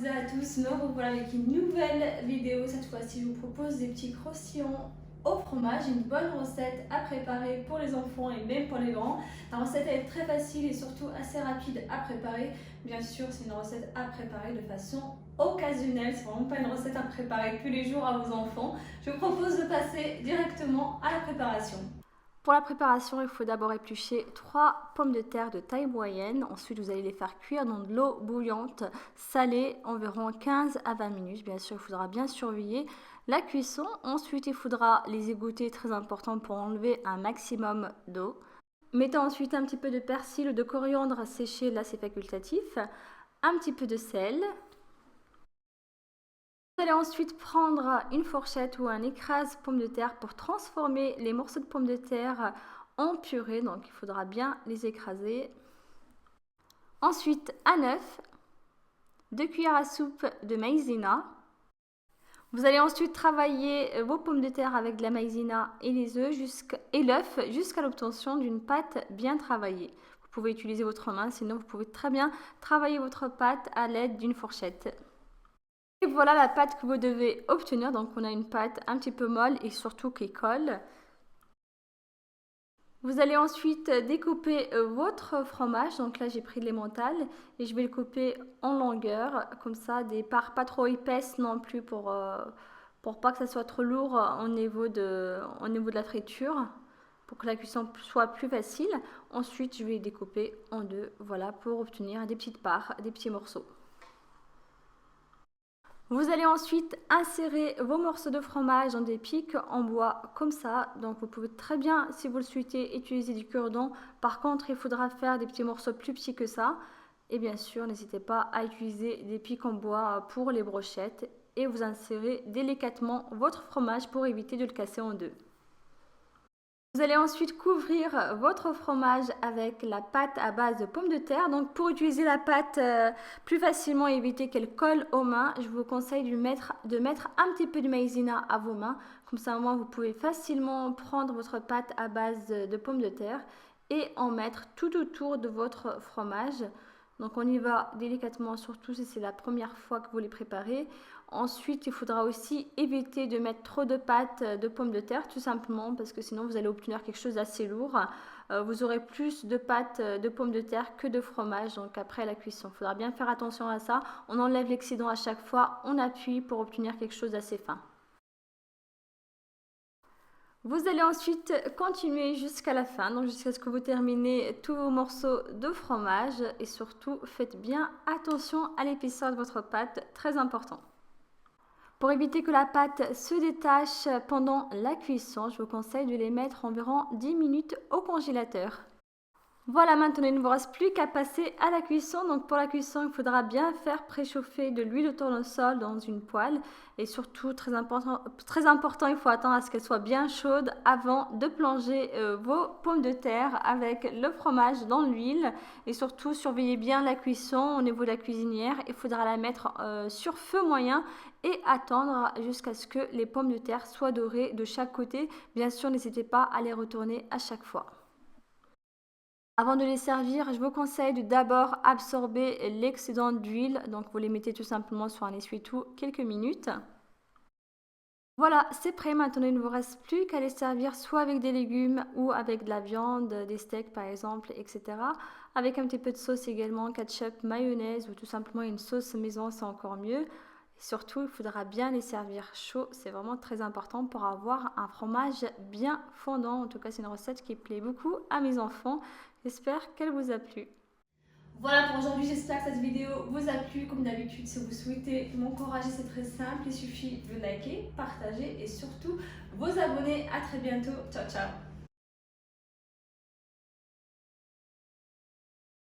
toutes et à tous, me revoilà avec une nouvelle vidéo. Cette fois-ci, je vous propose des petits croustillons au fromage, une bonne recette à préparer pour les enfants et même pour les grands. La recette est très facile et surtout assez rapide à préparer. Bien sûr, c'est une recette à préparer de façon occasionnelle. C'est vraiment pas une recette à préparer tous les jours à vos enfants. Je vous propose de passer directement à la préparation. Pour la préparation, il faut d'abord éplucher 3 pommes de terre de taille moyenne. Ensuite, vous allez les faire cuire dans de l'eau bouillante, salée, environ 15 à 20 minutes. Bien sûr, il faudra bien surveiller la cuisson. Ensuite, il faudra les égoutter, très important pour enlever un maximum d'eau. Mettez ensuite un petit peu de persil ou de coriandre séché, là c'est facultatif. Un petit peu de sel. Vous allez ensuite prendre une fourchette ou un écrase pommes de terre pour transformer les morceaux de pommes de terre en purée. Donc il faudra bien les écraser. Ensuite un œuf, 2 cuillères à soupe de maïzena. Vous allez ensuite travailler vos pommes de terre avec de la maïzena et les œufs et l'œuf jusqu'à l'obtention d'une pâte bien travaillée. Vous pouvez utiliser votre main, sinon vous pouvez très bien travailler votre pâte à l'aide d'une fourchette. Et voilà la pâte que vous devez obtenir. Donc on a une pâte un petit peu molle et surtout qui colle. Vous allez ensuite découper votre fromage. Donc là j'ai pris de l'emmental et je vais le couper en longueur, comme ça, des parts pas trop épaisses non plus pour pas que ça soit trop lourd au niveau de la friture, pour que la cuisson soit plus facile. Ensuite je vais les découper en deux, voilà, pour obtenir des petites parts, des petits morceaux. Vous allez ensuite insérer vos morceaux de fromage dans des pics en bois comme ça. Donc vous pouvez très bien, si vous le souhaitez, utiliser du cure-dent. Par contre, il faudra faire des petits morceaux plus petits que ça. Et bien sûr, n'hésitez pas à utiliser des pics en bois pour les brochettes. Et vous insérez délicatement votre fromage pour éviter de le casser en deux. Vous allez ensuite couvrir votre fromage avec la pâte à base de pommes de terre. Donc pour utiliser la pâte plus facilement et éviter qu'elle colle aux mains, je vous conseille de mettre un petit peu de maïzena à vos mains. Comme ça au moins vous pouvez facilement prendre votre pâte à base de pommes de terre et en mettre tout autour de votre fromage. Donc on y va délicatement, surtout si c'est la première fois que vous les préparez. Ensuite, il faudra aussi éviter de mettre trop de pâte de pommes de terre, tout simplement parce que sinon vous allez obtenir quelque chose d'assez lourd. Vous aurez plus de pâte de pommes de terre que de fromage, donc après la cuisson. Il faudra bien faire attention à ça. On enlève l'excédent à chaque fois, on appuie pour obtenir quelque chose d'assez fin. Vous allez ensuite continuer jusqu'à la fin, donc jusqu'à ce que vous terminez tous vos morceaux de fromage et surtout faites bien attention à l'épaisseur de votre pâte, très important. Pour éviter que la pâte se détache pendant la cuisson, je vous conseille de les mettre environ 10 minutes au congélateur. Voilà, maintenant il ne vous reste plus qu'à passer à la cuisson. Donc pour la cuisson, il faudra bien faire préchauffer de l'huile de tournesol dans une poêle. Et surtout, très important, il faut attendre à ce qu'elle soit bien chaude avant de plonger vos pommes de terre avec le fromage dans l'huile. Et surtout, surveillez bien la cuisson au niveau de la cuisinière. Il faudra la mettre sur feu moyen et attendre jusqu'à ce que les pommes de terre soient dorées de chaque côté. Bien sûr, n'hésitez pas à les retourner à chaque fois. Avant de les servir, je vous conseille de d'abord absorber l'excédent d'huile. Donc vous les mettez tout simplement sur un essuie-tout quelques minutes. Voilà, c'est prêt. Maintenant, il ne vous reste plus qu'à les servir soit avec des légumes ou avec de la viande, des steaks par exemple, etc. Avec un petit peu de sauce également, ketchup, mayonnaise ou tout simplement une sauce maison, c'est encore mieux. Et surtout, il faudra bien les servir chaud. C'est vraiment très important pour avoir un fromage bien fondant. En tout cas, c'est une recette qui plaît beaucoup à mes enfants. J'espère qu'elle vous a plu. Voilà pour aujourd'hui, j'espère que cette vidéo vous a plu. Comme d'habitude, si vous souhaitez m'encourager, c'est très simple. Il suffit de liker, partager et surtout vous abonner. À très bientôt. Ciao, ciao.